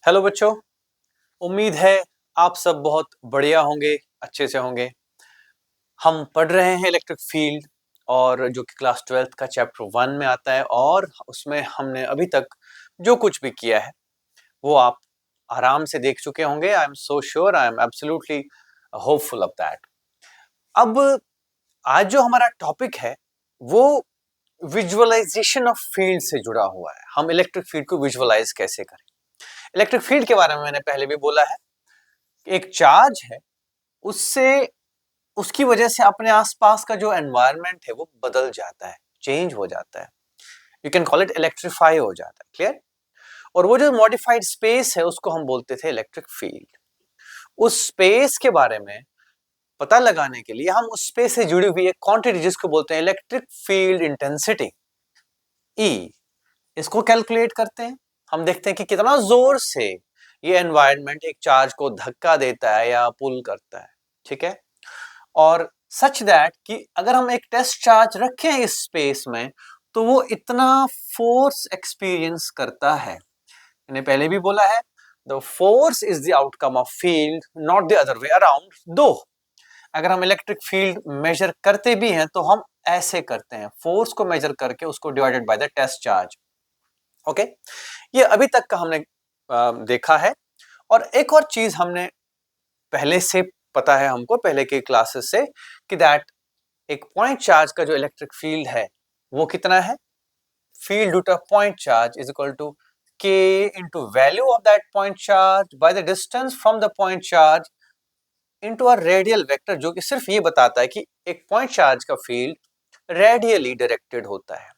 Hello बच्चों। उम्मीद है आप सब बहुत बढ़िया होंगे, अच्छे से होंगे। हम पढ़ रहे हैं इलेक्ट्रिक फील्ड और जो कि क्लास 12th का चैप्टर 1 में आता है और उसमें हमने अभी तक जो कुछ भी किया है वो आप आराम से देख चुके होंगे। I am so sure, I am absolutely hopeful of that. अब आज जो हमारा टॉपिक है वो विजुअलाइजेशन ऑफ फील्ड से जुड़ा हुआ है। हम इलेक्ट्रिक फील्ड को विजुअलाइज कैसे करें। इलेक्ट्रिक फील्ड के बारे में मैंने पहले भी बोला है। एक चार्ज है, उससे उसकी वजह से अपने आसपास का जो एनवायरनमेंट है वो बदल जाता है, चेंज हो जाता है। You can call it electrify हो जाता है। क्लियर। और वो जो मॉडिफाइड स्पेस है उसको हम बोलते थे इलेक्ट्रिक फील्ड। उस स्पेस के बारे में पता लगाने के लिए हम उस स्पेस से जुड़ी हुई एक क्वांटिटी जिसको बोलते हैं इलेक्ट्रिक फील्ड इंटेंसिटी, ई, इसको कैलकुलेट करते हैं। हम देखते हैं कि कितना जोर से ये एनवायरनमेंट एक चार्ज को धक्का देता है या पुल करता है। ठीक है। और सच दैट कि अगर हम एक टेस्ट चार्ज रखें इस स्पेस में तो वो इतना फोर्स एक्सपीरियंस करता है। मैंने पहले भी बोला है, the force is the outcome of field, not the other way around. दो अगर हम इलेक्ट्रिक फील्ड मेजर करते भी हैं तो हम ऐसे करते हैं, फोर्स को मेजर करके उसको divided by the test charge. Okay, ये अभी तक का हमने देखा है। और एक और चीज हमने पहले से पता है हमको पहले के क्लासेस से कि दैट एक पॉइंट चार्ज का जो इलेक्ट्रिक फील्ड है वो कितना है। Field due to point charge is equal to K into value of that point charge by the distance from the point charge into a radial vector, जो कि सिर्फ ये बताता है कि एक पॉइंट चार्ज का फील्ड रेडियली डायरेक्टेड होता है।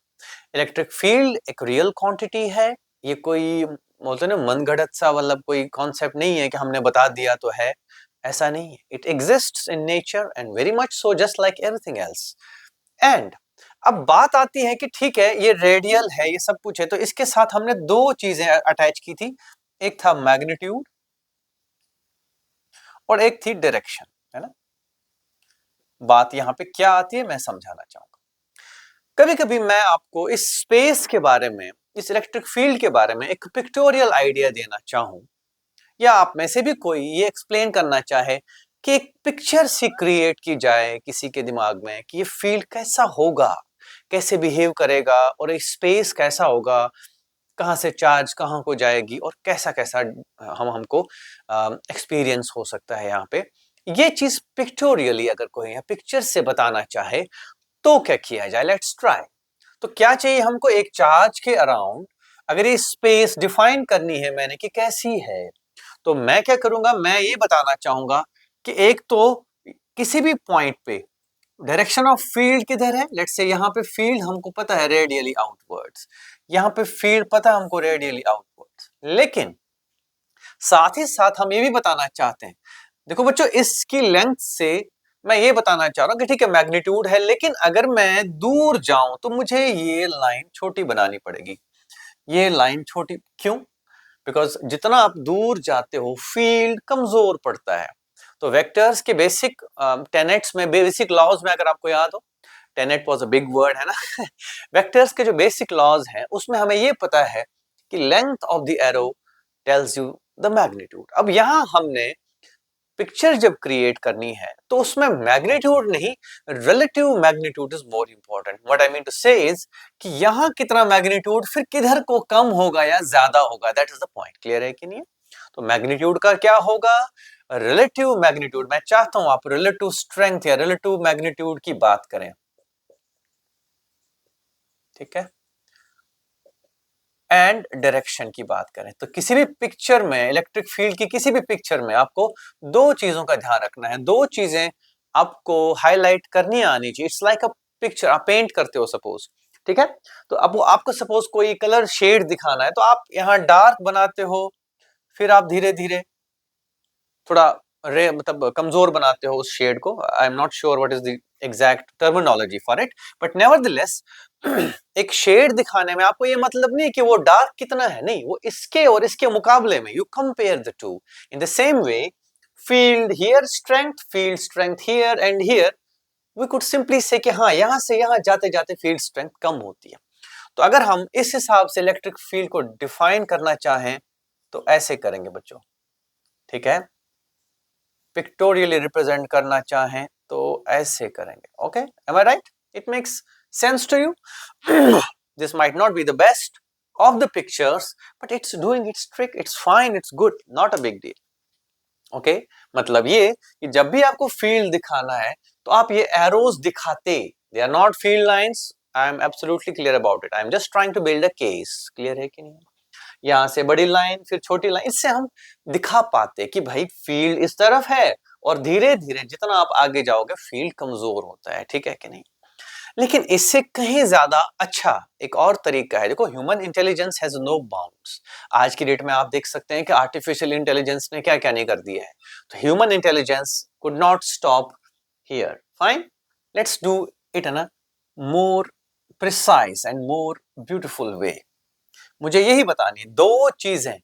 इलेक्ट्रिक फील्ड एक रियल क्वांटिटी है। ये कोई बोलते ना मनगढ़ंत सा मतलब कोई कॉन्सेप्ट नहीं है कि हमने बता दिया तो है। ऐसा नहीं है। It exists in nature and very much so just like everything else. And अब बात आती है कि ठीक है ये रेडियल है, ये सब कुछ है, तो इसके साथ हमने दो चीजें अटैच की थी। एक था मैग्नीट्यूड और एक थी डायरेक्शन, है ना। बात यहां पे क्या आती है मैं समझाना चाहूंगा। कभी कभी मैं आपको इस स्पेस के बारे में, इस इलेक्ट्रिक फील्ड के बारे में एक पिक्टोरियल आइडिया देना चाहूं, या आप में से भी कोई ये एक्सप्लेन करना चाहे कि एक पिक्चर सी क्रिएट की जाए किसी के दिमाग में कि ये फील्ड कैसा होगा, कैसे बिहेव करेगा और एक स्पेस कैसा होगा, कहाँ से चार्ज कहाँ को जाएगी और कैसा कैसा हमको एक्सपीरियंस हो सकता है यहाँ पे। ये चीज पिक्टोरियली अगर कोई या पिक्चर से बताना चाहे तो क्या किया जाए। Let's try. तो क्या चाहिए हमको, एक चार्ज के अराउंड अगर ये स्पेस डिफाइन करनी है मैंने कि कैसी है, तो मैं क्या करूंगा, मैं ये बताना चाहूंगा कि एक तो किसी भी पॉइंट पे डायरेक्शन ऑफ फील्ड किधर है। लेट्स से यहाँ पे फील्ड हमको पता है रेडियली आउटवर्ड्स, यहाँ पे फील्ड पता है हमको रेडियली आउटवर्ड्स, लेकिन साथ ही साथ हम ये भी बताना चाहते हैं, देखो बच्चों इसकी लेंथ से मैं ये बताना चाह रहा हूँ कि ठीक है मैग्नीट्यूड है, लेकिन अगर मैं दूर जाऊं तो मुझे ये लाइन छोटी बनानी पड़ेगी। ये लाइन छोटी क्यों? बिकॉज जितना आप दूर जाते हो फील्ड कमजोर पड़ता है। तो वेक्टर्स के बेसिक टेनेट्स में, बेसिक लॉज में अगर आपको याद हो, Tenet was a big word है ना वेक्टर्स के जो बेसिक लॉज हैं उसमें हमें ये पता है कि length of the arrow tells you the magnitude. अब यहां हमने पिक्चर जब क्रिएट करनी है तो उसमें मैग्नीट्यूड नहीं, relative magnitude is more important. What I mean to say is कि यहां कितना मैग्नीट्यूड फिर किधर को कम होगा या ज्यादा होगा, that is the point. Clear है कि नहीं? तो मैग्नीट्यूड का क्या होगा, रिलेटिव मैग्नीट्यूड। मैं चाहता हूं आप रिलेटिव स्ट्रेंथ या रिलेटिव मैग्नीट्यूड की बात करें। ठीक है। एंड डायरेक्शन की बात करें तो किसी भी पिक्चर में, इलेक्ट्रिक फील्ड की किसी भी पिक्चर में आपको दो चीजों का ध्यान रखना है, दो चीजें आपको हाईलाइट करनी आनी चाहिए। इट्स लाइक अ पिक्चर, आप पेंट करते हो सपोज, ठीक है। तो अब आपको सपोज कोई कलर शेड दिखाना है तो आप यहाँ डार्क बनाते हो, फिर आप धीरे धीरे थोड़ा रे मतलब कमजोर बनाते हो उस शेड को। आई am not sure what is the exact terminology for it, but nevertheless एक शेड दिखाने में आपको ये मतलब नहीं कि वो डार्क कितना है, नहीं, वो इसके और इसके मुकाबले में you compare the two. In the same way field here strength, field strength here and here, we could simply say कि हाँ यहां से यहां जाते जाते फील्ड स्ट्रेंथ कम होती है। तो अगर हम इस हिसाब से इलेक्ट्रिक फील्ड को डिफाइन करना चाहें तो ऐसे करेंगे बच्चों, ठीक है। पिक्टोरियली रिप्रेजेंट करना चाहें तो ऐसे करेंगे, okay, am I right? It makes sense to you? This might not be the best of the pictures, but it's doing its trick. It's fine, it's good, not a big deal. Okay, मतलब ये कि जब भी आपको field दिखाना है तो आप ये एरोज दिखाते, they are not field lines. I am absolutely clear about it. I am just trying to build a case. Clear है कि नहीं? यहाँ से बड़ी लाइन फिर छोटी लाइन, इससे हम दिखा पाते कि भाई फील्ड इस तरफ है, और धीरे धीरे जितना आप आगे जाओगे फील्ड कमजोर होता है, ठीक है कि नहीं। लेकिन इससे कहीं ज्यादा अच्छा एक और तरीका है। देखो, human intelligence has no bounds. आज की डेट में आप देख सकते हैं कि आर्टिफिशियल इंटेलिजेंस ने क्या क्या नहीं कर दिया है। तो human intelligence could not stop here. Fine, let's do it in a more precise and more beautiful way. मुझे यही बतानी दो चीजें,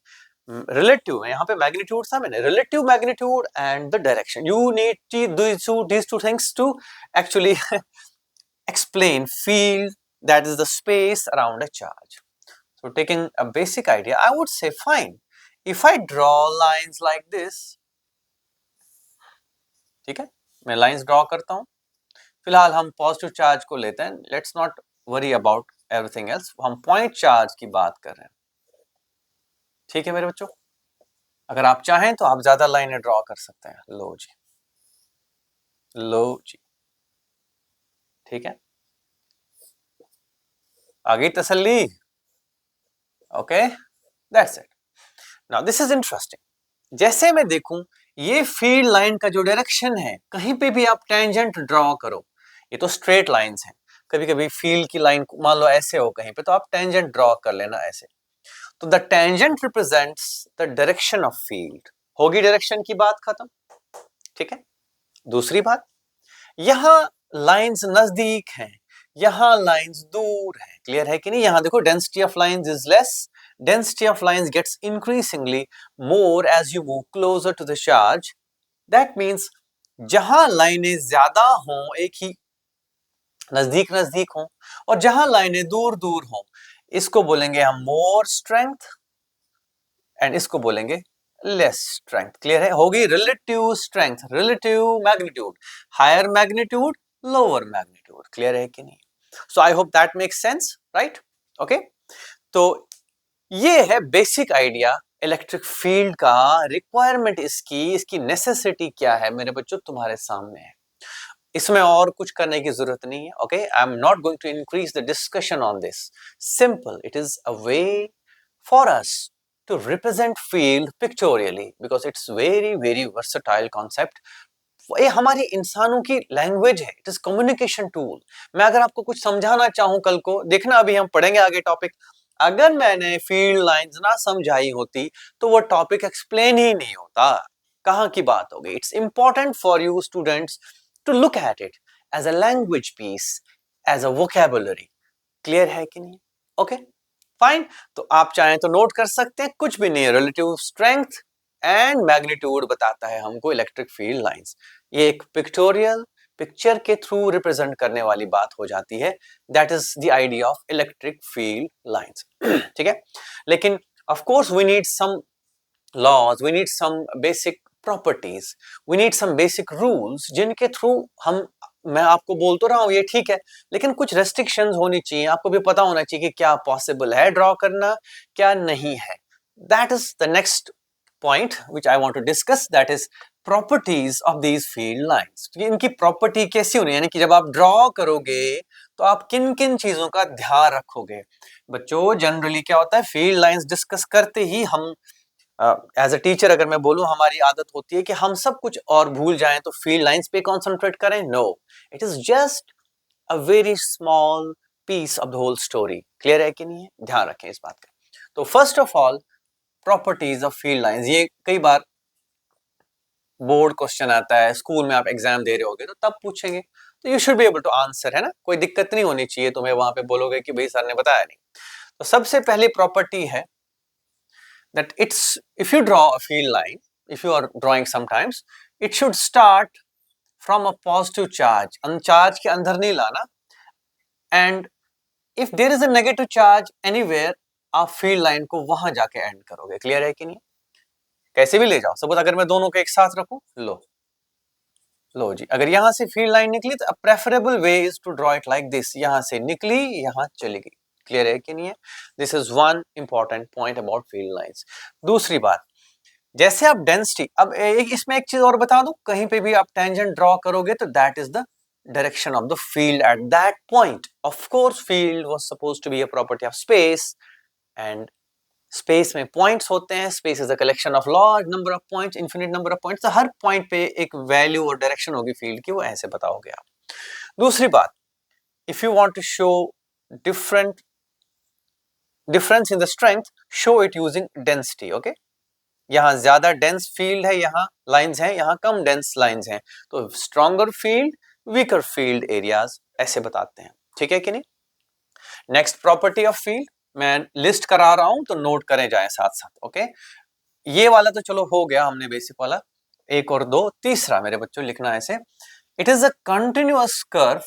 रिलेटिव, यहाँ पे मैग्नीट्यूड था मैंने, relative magnitude and the direction. You need these two things to actually explain field, that is the space around a charge. So taking a basic idea, I would say fine, if I draw lines like this, ठीक है, मैं lines draw करता हूं। फिलहाल हम positive charge को लेते हैं, let's not worry about everything else, हम पॉइंट चार्ज की बात कर रहे हैं, ठीक है मेरे बच्चों। अगर आप चाहें तो आप ज्यादा लाइनें ड्रॉ कर सकते हैं। लो जी, लो जी, ठीक है, आगे तसल्ली, okay, that's it. Now this is interesting. जैसे मैं देखूं ये फील्ड लाइन का जो डायरेक्शन है, कहीं पे भी आप टेंजेंट ड्रॉ करो, ये तो स्ट्रेट लाइंस हैं, कभी कभी फील्ड की लाइन मान लो ऐसे हो कहीं पे, तो आप टेंजेंट ड्रॉ कर लेना ऐसे। तो the tangent represents the direction of field. होगी डायरेक्शन की बात खत्म, ठीक है। दूसरी बात, यहां लाइंस नजदीक हैं, यहां लाइंस दूर हैं, क्लियर है कि नहीं। यहां देखो density of lines is less, density of lines gets increasingly more as you move closer to the charge. That means जहां लाइनें ज्यादा हों, एक ही नजदीक नजदीक हों, और जहां लाइनें दूर दूर हों, इसको बोलेंगे हम मोर स्ट्रेंथ, एंड इसको बोलेंगे लेस स्ट्रेंथ। क्लियर है? होगी relative strength, relative magnitude, higher magnitude, lower magnitude. Clear है कि नहीं? So I hope that makes sense, right? Okay, तो ये है बेसिक आइडिया इलेक्ट्रिक फील्ड का। रिक्वायरमेंट इसकी नेसेसिटी क्या है मेरे बच्चों, तुम्हारे सामने है। इसमें और कुछ करने की जरूरत नहीं है। Okay, I am not going to increase the discussion on this. Simple, it is a way for us to represent field pictorially because it's very versatile concept. ये हमारी इंसानों की लैंग्वेज है, इट इज कम्युनिकेशन टूल। मैं अगर आपको कुछ समझाना चाहूं कल को, देखना अभी हम पढ़ेंगे आगे टॉपिक, अगर मैंने फील्ड लाइंस ना समझाई होती तो वो टॉपिक एक्सप्लेन ही नहीं होता, कहां की बात हो गई। It's important for you students to look at it as a language piece, as a vocabulary. Clear है कि नहीं? Okay, fine. तो आप चाहें तो नोट कर सकते हैं, कुछ भी नहीं है, रिलेटिव स्ट्रेंथ एंड मैग्नीट्यूड बताता है हमको इलेक्ट्रिक फील्ड लाइंस। ये एक पिक्टोरियल, पिक्चर के थ्रू रिप्रेजेंट करने वाली बात हो जाती है। That is the idea of electric field lines, ठीक है। लेकिन of course we need some laws, we need some basic properties, we need some basic rules, जिनके थ्रू हम, मैं आपको बोल तो रहा हूं ये ठीक है, लेकिन कुछ रेस्ट्रिक्शंस होनी चाहिए, आपको भी पता होना चाहिए कि क्या पॉसिबल है ड्रॉ करना, क्या नहीं है। That is the next point which I want to discuss, that is properties of these field lines. इनकी प्रॉपर्टी कैसी होनी है, यानी कि जब आप ड्रॉ करोगे तो आप किन किन चीजों का ध्यान रखोगे। बच्चों जनरली क्या होता है, फील्ड लाइंस डिस्कस करते ही हम एज अ टीचर अगर मैं बोलूं, हमारी आदत होती है कि हम सब कुछ और भूल जाएं तो फील्ड लाइंस पे कॉन्सेंट्रेट करें। No, it is just a very small piece of the whole story. Clear है कि नहीं है? ध्यान रखें इस बात का। तो first of all, properties of field lines, ये कई बार बोर्ड क्वेश्चन आता है, स्कूल में आप एग्जाम दे रहे होगे तो तब पूछेंगे, तो you should be able to answer, है ना। कोई दिक्कत नहीं होनी चाहिए तुम्हें वहां पे बोलोगे कि भाई सर ने बताया नहीं। तो सबसे पहली प्रॉपर्टी है that it's, if you draw a field line, if you are drawing sometimes, it should start from a positive charge, charge के अंदर नहीं लाना, and if there is a negative charge anywhere, आप फील्ड लाइन को वहां जाके and करोगे। Clear है कि नहीं? कैसे भी ले जाओ, सपोज अगर मैं दोनों को एक साथ रखूं, लो जी, अगर यहां से फील्ड लाइन निकली तो preferable way is to draw it like this, यहां से निकली यहां चली गई। क्लियर है कि नहीं है? This is one important point about field lines. दूसरी बात, जैसे आप डेंसिटी, अब इसमें एक चीज और बता दूं, कहीं पे भी आप टेंजेंट ड्रॉ करोगे तो that is the direction of the field at that point. Of course, field was supposed to be a property of space, and space में points होते हैं. Space is a collection of large number of points, infinite number of points. तो हर point पे एक value और direction होगी field की, वो ऐसे बताओगे आप. दूसरी बात, if you want to show difference in the strength, show it using density. Okay? यहाँ ज्यादा dense field है, यहाँ lines हैं, यहाँ कम dense lines हैं. तो stronger field, weaker field areas ऐसे बताते हैं. ठीक है कि नहीं? नेक्स्ट प्रॉपर्टी ऑफ फील्ड मैं लिस्ट करा रहा हूं तो नोट करें जाए साथ साथ. ओके, ये वाला तो चलो हो गया हमने बेसिक वाला, एक और दो. तीसरा मेरे बच्चों लिखना ऐसे, it is a continuous curve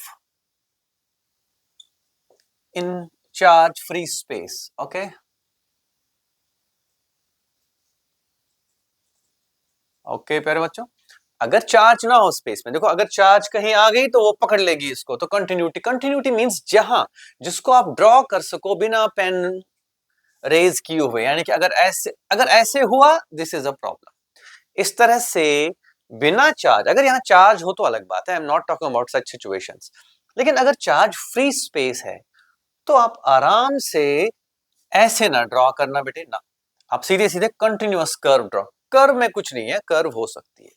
in charge free space. Okay, okay प्यारे बच्चों, अगर चार्ज ना हो स्पेस में, देखो अगर चार्ज कहीं आ गई तो वो पकड़ लेगी इसको, तो कंटिन्यूटी मींस जहां जिसको आप ड्रॉ कर सको बिना पेन रेज किए हुए, यानी कि अगर ऐसे हुआ, दिस इज अ प्रॉब्लम. इस तरह से बिना चार्ज, अगर यहाँ चार्ज हो तो अलग बात है, आई am not talking about such situations, लेकिन अगर चार्ज फ्री स्पेस है तो आप आराम से ऐसे ना ड्रॉ करना बेटे ना, आप सीधे सीधे कंटिन्यूअस कर्व ड्रॉ. कर्व में कुछ नहीं है, कर्व हो सकती है.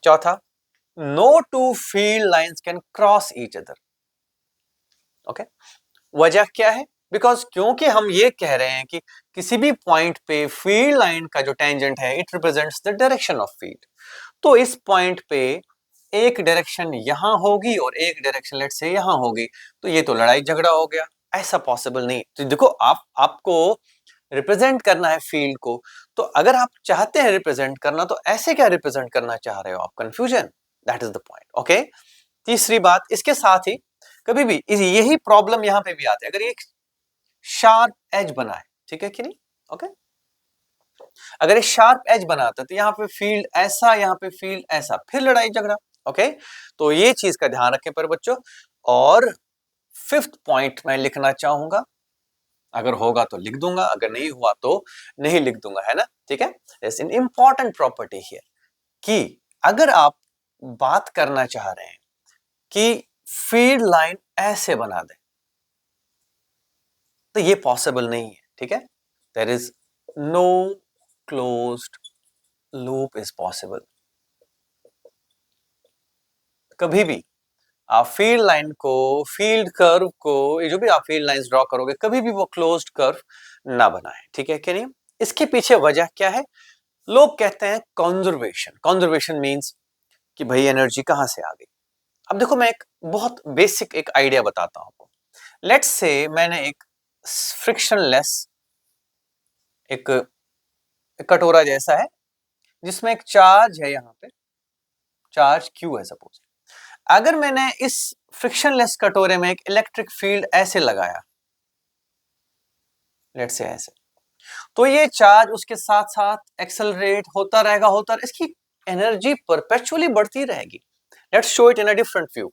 चौथा, no two field lines can cross each other. Okay, वजह क्या है? बिकॉज क्योंकि हम ये कह रहे हैं कि किसी भी पॉइंट पे फील्ड लाइन का जो टेंजेंट है it represents the direction of field. तो इस पॉइंट पे एक डायरेक्शन यहां होगी और एक डायरेक्शन लेट से यहां होगी, तो ये तो लड़ाई झगड़ा हो गया. ऐसा पॉसिबल नहीं. तो देखो आपको रिप्रेजेंट करना है फील्ड को, तो अगर आप चाहते हैं रिप्रेजेंट करना, तो ऐसे क्या रिप्रेजेंट करना चाह रहे हो आप? Confusion, that is the point. Okay, तीसरी बात, इसके साथ ही कभी भी यही प्रॉब्लम यहां पे भी आती है, अगर ये शार्प एज बना है, ठीक है कि नहीं? ओके, अगर ये शार्प एज बनाता तो यहाँ पे फील्ड ऐसा, यहाँ पे फील्ड ऐसा, फिर लड़ाई झगड़ा. ओके, तो ये चीज का ध्यान रखें पर बच्चों. और फिफ्थ पॉइंट मैं लिखना चाहूंगा, अगर होगा तो लिख दूंगा, अगर नहीं हुआ तो नहीं लिख दूंगा, है ना? ठीक है, it's an important property here कि अगर आप बात करना चाह रहे हैं कि फील्ड लाइन ऐसे बना दे, तो ये पॉसिबल नहीं है. ठीक है, there is no closed loop is possible. कभी भी आप फील्ड लाइन को, फील्ड कर्व को, ये जो भी आप फील्ड लाइंस ड्रॉ करोगे, कभी भी वो क्लोज्ड कर्व ना बनाए. ठीक है कि नहीं? इसके पीछे वजह क्या है? लोग कहते हैं कंजर्वेशन. कंजर्वेशन मींस कि भाई एनर्जी कहां से आ गई. अब देखो, मैं एक बहुत बेसिक एक आइडिया बताता हूं आपको. लेट्स से मैंने एक फ्रिक्शनलेस एक कटोरा जैसा है जिसमें एक चार्ज है, यहां पे चार्ज Q है सपोज. अगर मैंने इस फ्रिक्शनलेस कटोरे में एक इलेक्ट्रिक फील्ड ऐसे लगाया, लेट्स से ऐसे, तो ये चार्ज उसके साथ साथ एक्सेलरेट होता रहेगा, इसकी एनर्जी परपेचुअली बढ़ती रहेगी. Let's show it in a different view.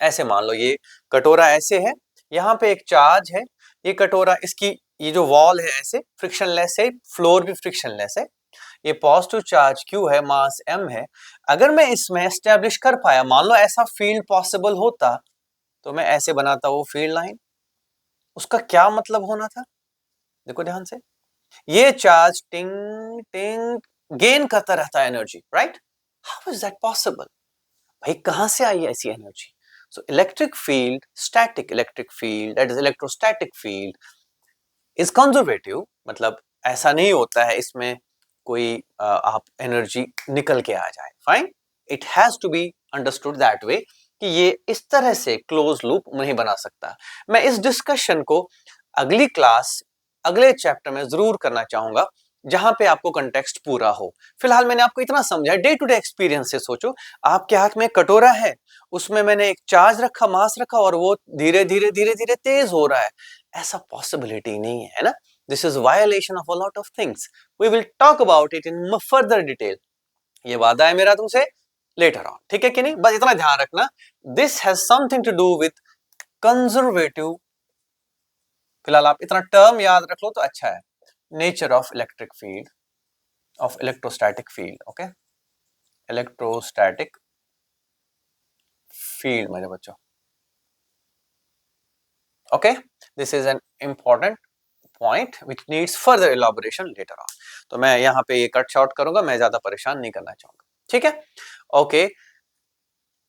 ऐसे मान लो ये कटोरा ऐसे है, यहाँ पे एक चार्ज है, ये कटोरा, इसकी ये जो वॉल है ऐसे फ्रिक्शनलेस है, फ्लोर भी फ्रिक्शनलेस है, ये पॉजिटिव चार्ज Q है, मास M है. अगर मैं इसमें एस्टेब्लिश कर पाया, मान लो ऐसा फील्ड पॉसिबल होता, तो मैं ऐसे बनाता वो फील्ड लाइन. उसका क्या मतलब होना था? देखो ध्यान से, ये चार्ज टिंग टिंग गेन करता रहता है energy, right? How is that possible? भाई कहां से आई ऐसी energy? So electric field, static electric field, that is electrostatic field, is conservative. मतलब ऐसा नहीं होता है इसमें कोई आप एनर्जी निकल के आ जाए. Fine, it has to be understood that way कि ये इस तरह से क्लोज लूप नहीं बना सकता. मैं इस डिस्कशन को अगली क्लास, अगले चैप्टर में जरूर करना चाहूंगा, जहां पे आपको कंटेक्स्ट पूरा हो. फिलहाल मैंने आपको इतना समझाया, डे टू डे एक्सपीरियंस से सोचो, आपके हाथ में कटोरा है, उसमें मैंने एक चार्ज रखा, मास रखा, और वो धीरे धीरे धीरे धीरे तेज हो रहा है. ऐसा पॉसिबिलिटी नहीं है ना. This is violation of a lot of things. We will talk about it in further detail. ये वादा है मेरा तुमसे, लेटर ऑन. ठीक है कि नहीं? बस इतना ध्यान रखना. This has something to do with conservative. फिलहाल आप इतना टर्म याद रख लो तो अच्छा है. Nature of electric field, of electrostatic field. Okay, electrostatic field मेरे बच्चों. Okay, this is an important point which needs further elaboration later on. तो मैं यहाँ पे ये कट शॉर्ट करूंगा, मैं ज्यादा परेशान नहीं करना चाहूंगा. ठीक है? Okay,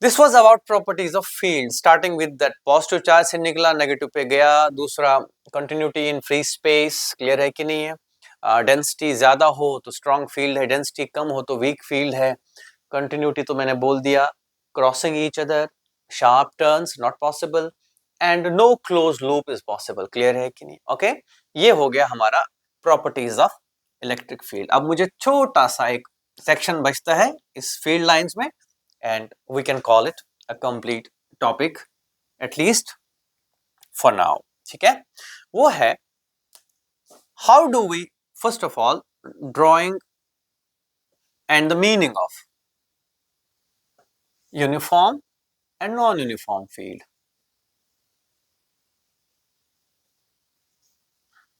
this was about properties of field, starting with that positive charge से निकला, नेगेटिव पे गया. दूसरा, continuity in free space. Clear है कि नहीं है? डेंसिटी ज्यादा हो तो स्ट्रॉन्ग फील्ड है, डेंसिटी कम हो तो वीक फील्ड है. कंटिन्यूटी तो मैंने बोल दिया. Crossing each other, sharp turns not possible, and no close loop is possible. Clear है कि नहीं? ओके, ये हो गया हमारा प्रॉपर्टीज ऑफ इलेक्ट्रिक फील्ड. अब मुझे छोटा सा एक सेक्शन बचता है इस फील्ड लाइंस में, and we can call it a complete topic at least for now. ठीक है? वो है, how do we first of all drawing and the meaning of uniform and non-uniform field.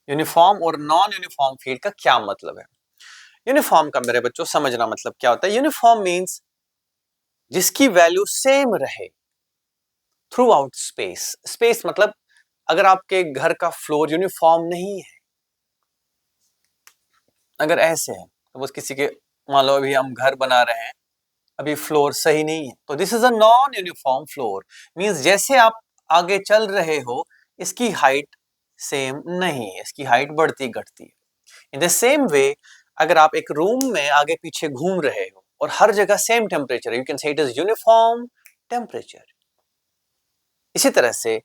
Uniform और non uniform field का क्या मतलब है? Uniform का मेरे बच्चों समझना मतलब क्या होता है. यूनिफॉर्म मींस जिसकी वैल्यू सेम रहे थ्रू आउट स्पेस. स्पेस मतलब अगर आपके घर का फ्लोर यूनिफॉर्म नहीं है, अगर ऐसे है तो बस किसी के, मान लो अभी हम घर बना रहे हैं, अभी फ्लोर सही नहीं है, तो this is a non uniform floor. Means जैसे आप आगे चल रहे हो इसकी हाइट सेम नहीं है, इसकी हाइट बढ़ती घटती है. इन द सेम वे, अगर आप एक रूम में आगे पीछे घूम रहे हो और हर जगह same temperature, you can say it is uniform temperature. इसी तरह से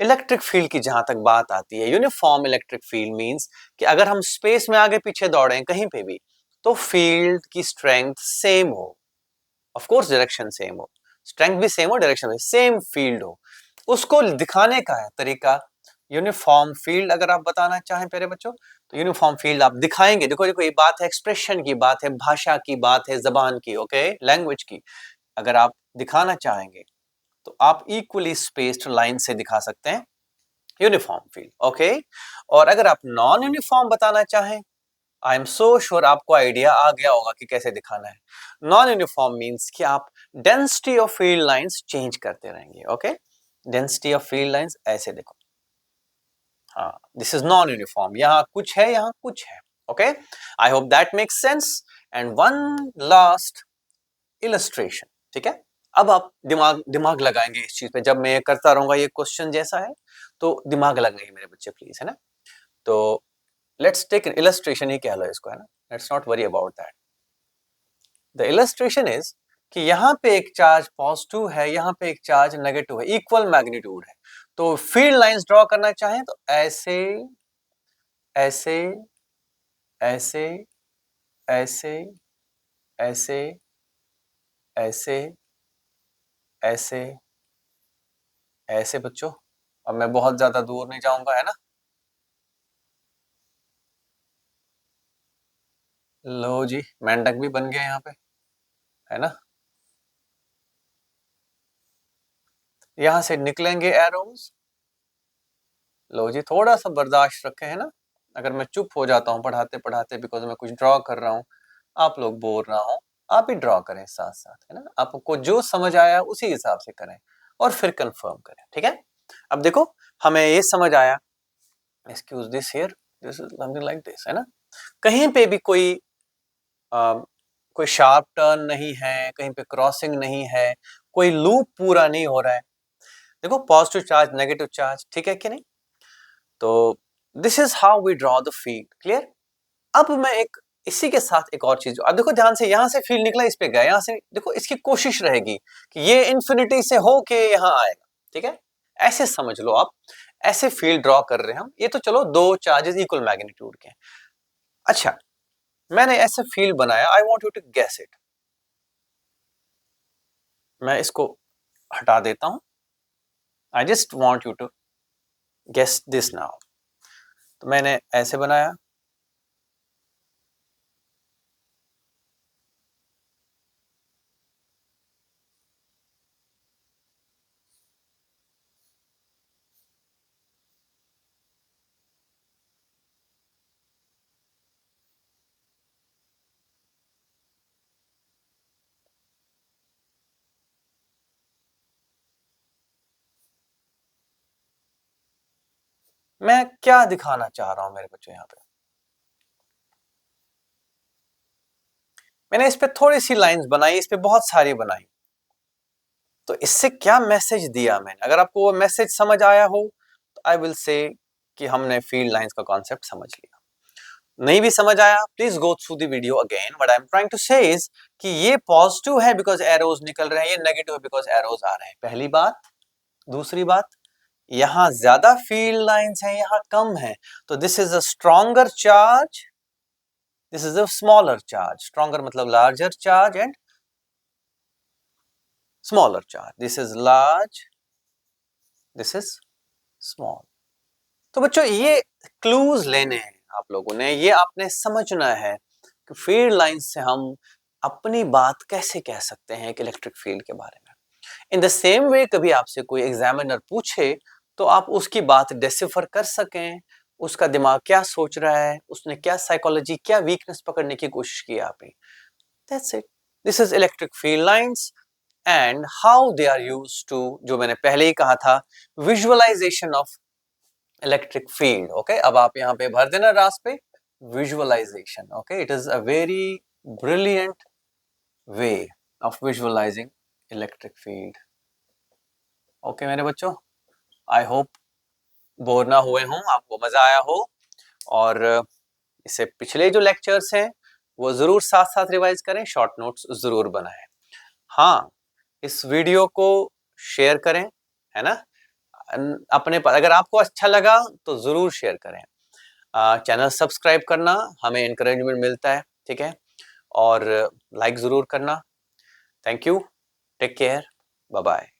इलेक्ट्रिक फील्ड की जहां तक बात आती है, यूनिफॉर्म इलेक्ट्रिक फील्ड मींस कि अगर हम स्पेस में आगे पीछे दौड़े कहीं पे भी, तो फील्ड की स्ट्रेंथ सेम हो. ऑफ कोर्स डायरेक्शन सेम हो, स्ट्रेंथ भी सेम हो, डायरेक्शन भी सेम फील्ड हो. उसको दिखाने का है तरीका यूनिफॉर्म फील्ड. अगर आप बताना चाहें प्यारे बच्चों, तो यूनिफॉर्म फील्ड आप दिखाएंगे. देखो देखो, ये बात है एक्सप्रेशन की, बात है भाषा की, बात है जबान की, ओके, लैंग्वेज की. अगर आप दिखाना चाहेंगे तो आप इक्वली स्पेस्ड लाइन से दिखा सकते हैं यूनिफॉर्म फील्ड. ओके, और अगर आप नॉन यूनिफॉर्म बताना चाहें, आई एम सो श्योर आपको आइडिया आ गया होगा कि कैसे दिखाना है. नॉन यूनिफॉर्म मींस कि आप density of field lines change करते रहेंगे. Okay, density of field lines ऐसे देखो. हाँ, दिस इज नॉन यूनिफॉर्म. यहाँ कुछ है, यहाँ कुछ है. Okay, I hope that makes sense. And one last illustration. ठीक है? अब आप दिमाग दिमाग लगाएंगे इस चीज पे. जब मैं ये करता रहूंगा, ये क्वेश्चन जैसा है, तो दिमाग लगाएंगे मेरे बच्चे प्लीज, है ना? तो लेट्स टेक एन इलस्ट्रेशन ही कह लो इसको, है ना? Let's not worry about that. The illustration is कि यहाँ पे एक चार्ज पॉजिटिव है, यहाँ पे एक चार्ज नेगेटिव है, इक्वल मैग्नीट्यूड है. तो फील्ड लाइंस ड्रॉ करना चाहें तो ऐसे ऐसे ऐसे ऐसे ऐसे ऐसे ऐसे ऐसे बच्चों. अब मैं बहुत ज्यादा दूर नहीं जाऊंगा, है ना? लो जी, मेंढक भी बन गया यहाँ पे, है ना? यहां से निकलेंगे एरोज. लो जी, थोड़ा सा बर्दाश्त रखें, है ना? अगर मैं चुप हो जाता हूँ पढ़ाते पढ़ाते बिकॉज मैं कुछ ड्रॉ कर रहा हूँ, आप लोग बोर ना हो, आप भी ड्रॉ करें साथ साथ, है ना? आपको जो समझ आया उसी हिसाब से करें और फिर कंफर्म करें. ठीक है? अब देखो, हमें ये समझ आया, excuse this here, this is something like this, है ना? कहीं पे भी कोई शार्प टर्न नहीं है, कहीं पे क्रॉसिंग नहीं है, कोई लूप पूरा नहीं हो रहा है. देखो, पॉजिटिव चार्ज, नेगेटिव चार्ज, ठीक है कि नहीं? तो this is how we draw the field. Clear? अब मैं एक इसी के साथ एक और चीज, अब देखो ध्यान से, यहां से फील्ड निकला, इस पे गया, यहां से देखो, इसकी कोशिश रहेगी कि ये इंफिनिटी से होके यहां आएगा. ठीक है? ऐसे समझ लो आप, ऐसे फील्ड ड्रॉ कर रहे हैं हम. ये तो चलो दो चार्जेस इक्वल मैग्नीट्यूड के. अच्छा, मैंने ऐसे फील्ड बनाया, I want you to guess it. मैं इसको हटा देता हूं. I just want you to guess this now. तो मैंने ऐसे बनाया, मैं क्या दिखाना चाह रहा हूं मेरे बच्चों यहाँ पे। मैंने इस पे थोड़ी सी लाइंस बनाई, इस पे बहुत सारी बनाई। तो इससे क्या मैसेज दिया मैंने? अगर आपको वो मैसेज समझ आया हो तो आई विल से कि हमने फील्ड लाइंस का कॉन्सेप्ट समझ लिया। नहीं भी समझ आया, please go through the video again. What I am trying to say is कि ये पॉजिटिव है बिकॉज एरोज निकल रहे हैं, ये नेगेटिव है बिकॉज एरोज आ रहे हैं, पहली बात। दूसरी बात, यहां ज्यादा फील्ड लाइंस हैं, यहां कम है, तो this is a stronger charge, this is a smaller charge. Stronger मतलब larger charge and smaller charge. This is large, this is small. तो बच्चों ये क्लूज लेने हैं आप लोगों ने, ये आपने समझना है कि फील्ड लाइन से हम अपनी बात कैसे कह सकते हैं एक इलेक्ट्रिक फील्ड के बारे में। इन द सेम वे कभी आपसे कोई एग्जामिनर पूछे तो आप उसकी बात डिसिफर कर सकें, उसका दिमाग क्या सोच रहा है, उसने क्या साइकोलॉजी, क्या वीकनेस पकड़ने की कोशिश की आपने। That's it. This is electric field lines and how they are used to, जो मैंने पहले ही कहा था, visualisation of electric field. Okay, अब आप यहाँ पे भर देना रास पे visualisation. Okay, it is a very brilliant way of visualising electric field. Okay मेरे बच्चों, आई होप बोर ना हुए हों, आपको मजा आया हो, और इससे पिछले जो लेक्चर्स हैं वो जरूर साथ साथ रिवाइज करें, शॉर्ट नोट्स जरूर बनाएं। हाँ, इस वीडियो को शेयर करें, है ना, अपने पर। अगर आपको अच्छा लगा तो जरूर शेयर करें। चैनल सब्सक्राइब करना, हमें एनकरेजमेंट मिलता है, ठीक है, और लाइक जरूर करना। Thank you, take care, bye bye.